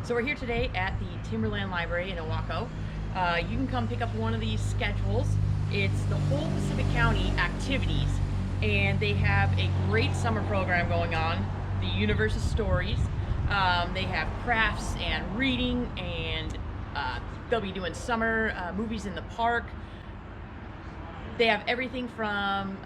So we're here today at the Timberland Library in Wahkiakum. You can come pick up one of these schedules. It's the whole Pacific County activities, and they have a great summer program going on. The Universe of Stories. They have crafts and reading, and they'll be doing summer movies in the park. They have everything from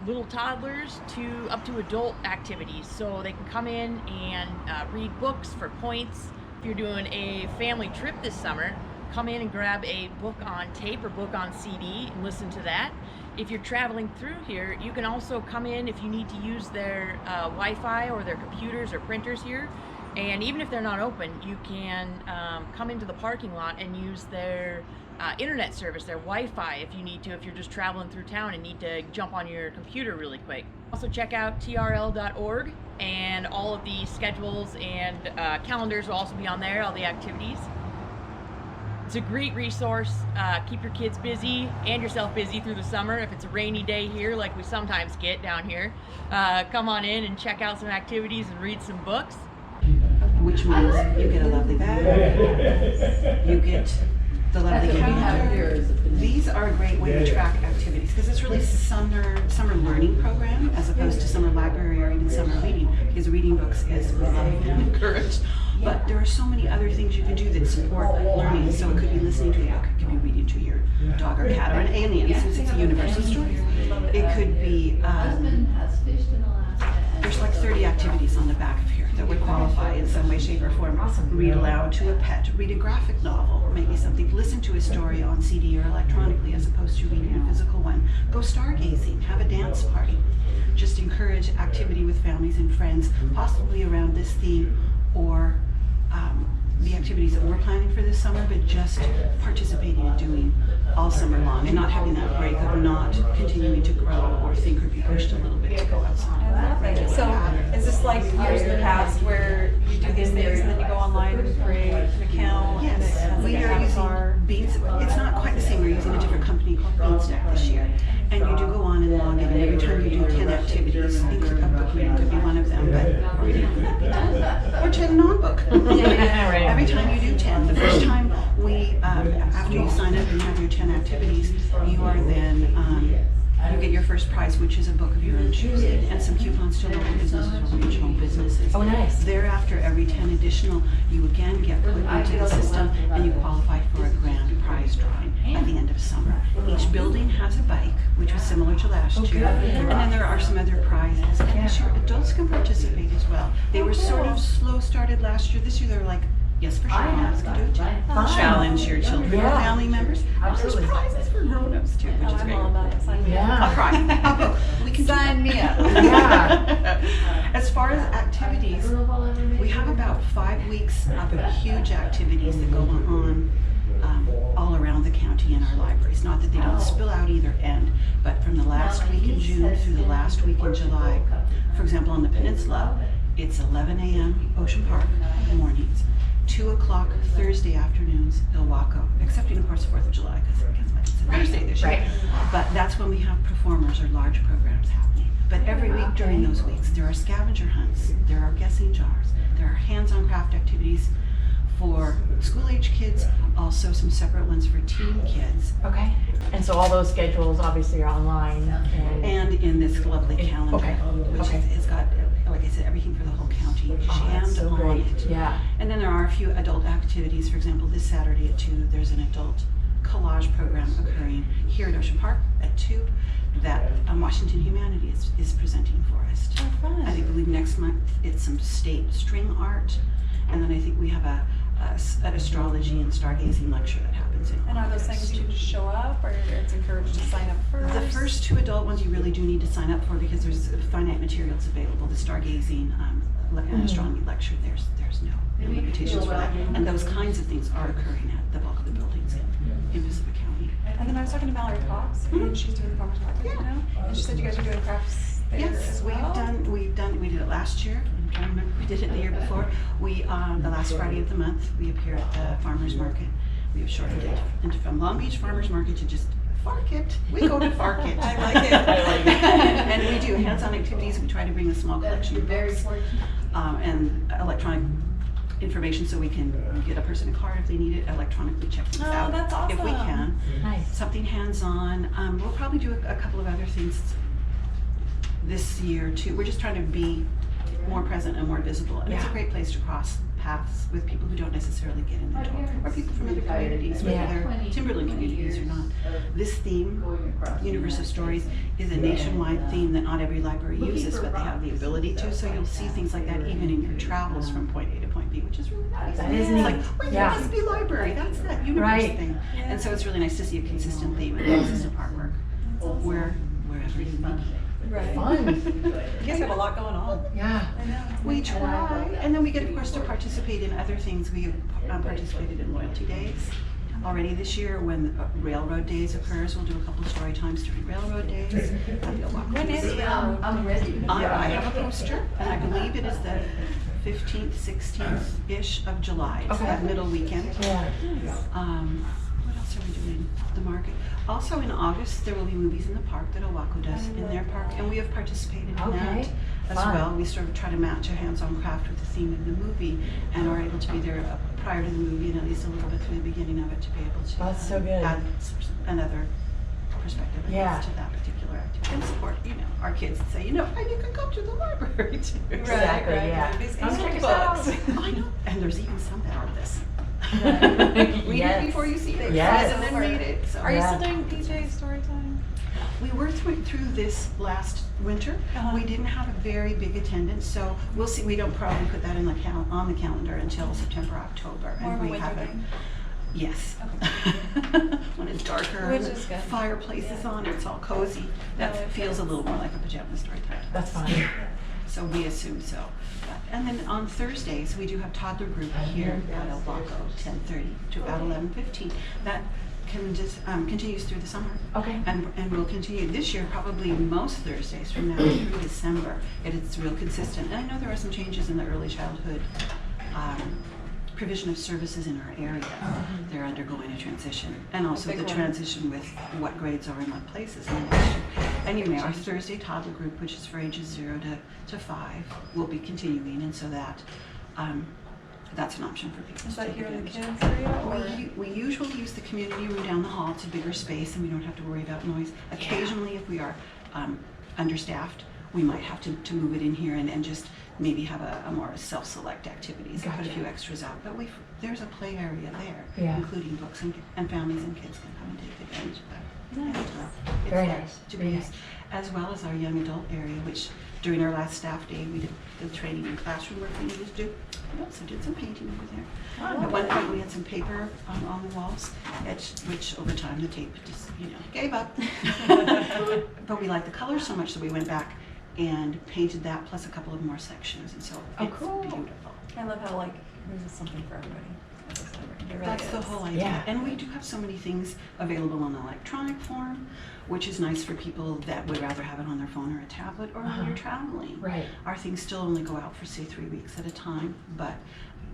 little toddlers to up to adult activities, so they can come in and read books for points. If you're doing a family trip this summer, come in and grab a book on tape or book on CD and listen to that. If you're traveling through here, you can also come in if you need to use their Wi-Fi or their computers or printers here. And even if they're not open, you can come into the parking lot and use their internet service, their Wi-Fi, if you need to, if you're just traveling through town and need to jump on your computer really quick. Also check out trl.org, and all of the schedules and calendars will also be on there, all the activities. It's a great resource. Keep your kids busy and yourself busy through the summer. If it's a rainy day here, like we sometimes get down here, come on in and check out some activities and read some books. Which means you get a lovely bag, you get the lovely calendar. These are a great way to track activities because it's really summer learning program as opposed to summer library or even summer reading, because reading books is we love and encourage. But there are so many other things you can do that support learning. So it could be listening to a book, it could be reading to your dog or cat or an alien since it's a universal story. It could be, there's like 30 activities on the back of here that would qualify in some way, shape, or form. Read aloud to a pet, read a graphic novel, maybe something, listen to a story on CD or electronically as opposed to reading a physical one. Go stargazing, have a dance party. Just encourage activity with families and friends, possibly around this theme or the activities that we're planning for this summer, but just participating and doing all summer long and not having that break of not continuing to grow or think or be pushed a little bit to go outside. I love it. So is this like years in the past where you do these things and then you go online and create an account? Yes, and it has we like are an avatar? using Beans. It's not quite the same. We're using a different company called Beanstack this year. And you do go on and log in, and every time you do 10 activities, include a book reading could be one of them, but reading could be 10. Or 10 non-book. Right. Every time you do 10. The first time we, after you sign up and have your 10 activities, you are then, you get your first prize, which is a book of your own choosing, and some coupons to local businesses or regional businesses. Oh, nice. Thereafter, every 10 additional, you again get put into the system, and you qualify for a grand prize drawing at the end of summer. Each building has a bike, which was similar to last year, and then there are some other prizes. And this year, adults can participate as well. They were sort of slow started last year. This year, they're like, yes, for sure, moms can do it too. Challenge your children or family members. There's prizes for grown-ups too, which is I'm great. all about it. Sign me Yeah. up. I'll cry. We can Sign me up. Yeah. As far as activities, we have about 5 weeks of huge activities that go on all around the county in our libraries. Not that they don't spill out either end, but from the last week in June through the last week in July. For example, on the peninsula, it's 11 a.m. Ocean Park mornings, 2 o'clock Thursday afternoons, Wahkiakum, excepting of course 4th of July because it's a Thursday this year. Right. But that's when we have performers or large programs happening. But every week during those weeks, there are scavenger hunts, there are guessing jars, there are hands-on craft activities for school-age kids, also some separate ones for teen kids. Okay. And so all those schedules obviously are online. And in this lovely calendar, Okay. which Okay. has got, like I said, everything for the whole county jammed so on great. it. Yeah. And then there are a few adult activities. For example, this Saturday at 2, there's an adult collage program occurring here at Ocean Park at 2 that Washington Humanities is presenting for us. Oh, fun. I believe next month it's some state string art, and then I think we have an astrology and stargazing lecture that happens in And are those things August. you just show up, or it's encouraged to sign up first? The first 2 adult ones you really do need to sign up for because there's finite materials available. The stargazing and astronomy lecture, there's no limitations for that. And those kinds of things are occurring at the bulk of the buildings in Pacific County. And then I was talking to Mallory Cox, and she's doing the farmer's market, you know? And she said you guys are doing crafts there Yes, as well? we did it last year. I'm trying to remember, we did it the year before. We, the last Friday of the month, we appear at the farmer's market. We have shortened it into from Long Beach Farmer's Market to just Farkit. We go to Farkit. I like it. I like it. And we do hands-on activities. We try to bring a small collection of books and electronic information so we can get a person a card if they need it, electronically check things Oh, out. that's If we awesome. can. Nice. Something hands-on. We'll probably do a couple of other things this year too. We're just trying to be more present and more visible. And it's a Yeah. great place to cross paths with people who don't necessarily get in the door, or people from other communities, whether Yeah. they're Timberland communities or not. This theme, Universe of Stories, is a nationwide theme that not every library uses, but they have the ability to. So you'll see things like that even in your travels from point A to point B, which is really nice. That is It's neat. like, where's Yeah. the SB library? That's that universe Right. thing. And so it's really nice to see a consistent theme and consistent artwork wherever you may be. Right. Fun. You guys have a lot going on. Yeah. I know. We try, and then we get, of course, to participate in other things. We participated in loyalty days already this year. When Railroad Days occurs, we'll do a couple of story times during Railroad Days. When is I'm ready. I have a poster, and I believe it is the 15th, 16th-ish of July. It's Okay. that middle weekend. Yeah. What else are we doing? The market. Also in August, there will be movies in the park that Oahu does in their park, and we have participated in Okay. that as Fun. well. We sort of try to match a hands-on craft with the theme of the movie, and are able to be there prior to the movie and at least a little bit through the beginning of it to be able to That's so good. add another perspective, I Yeah. guess, to that particular activity and support, our kids and say, and you can come to the library too. Exactly, yeah. Movies Come and check us books. out. I know, and there's even some that are this. Right. Read Yes. it before you see it. Yes. And then read it. So. Are you Yeah. still doing PJ story time? We were through this last winter. Uh-huh. We didn't have a very big attendance, so we'll see. We don't probably put that in the on the calendar until September, October, More of a we winter haven't. thing? Yes. when it's darker, Which and is good. fireplace is on, it's all cozy. That No, it feels a fits. little more like a pajama story time. That's fun. So we assume so. And then on Thursdays, we do have toddler group here at El Baco, 10:30 to about 11:15. That continues through the summer. Okay. And will continue this year, probably most Thursdays from now through December. It's real consistent. And I know there are some changes in the early childhood provision of services in our area. They're undergoing a transition. And also big the one. transition with what grades are in what places. Anyway, our Thursday toddler group, which is for ages 0 to 5, will be continuing. And so that's an option for people Is to that take here in the advantage of. kids area? Or? We usually use the community room down the hall. It's a bigger space and we don't have to worry about noise. Occasionally, if we are understaffed, we might have to move it in here and just maybe have a more self-select activities and put a Gotcha. few extras out. But there's a play area there, Yeah. including books and families and kids can come and take advantage of that. Nice. It's Very there nice. to be Very used, as well as our young adult area, which during our last staff day, we did the training and classroom work we needed to do. We also did some painting over there. At one point, we had some paper on the walls, which over time the tape just, gave up. But we liked the colors so much that we went back and painted that plus a couple of more sections, and so Oh, it's cool. beautiful. I love how there's something for everybody. It really That's the is. whole idea. Yeah. And we do have so many things available in electronic form, which is nice for people that would rather have it on their phone or a tablet or when you're traveling. Right. Our things still only go out for, say, 3 weeks at a time, but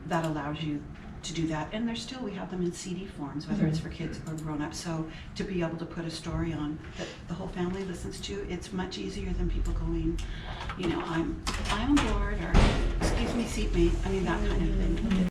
that allows you to do that. And we have them in CD forms, whether it's for kids or grown-ups. So to be able to put a story on that the whole family listens to, it's much easier than people going, I'm bored, or excuse me, seatmate. I mean, that kind of thing.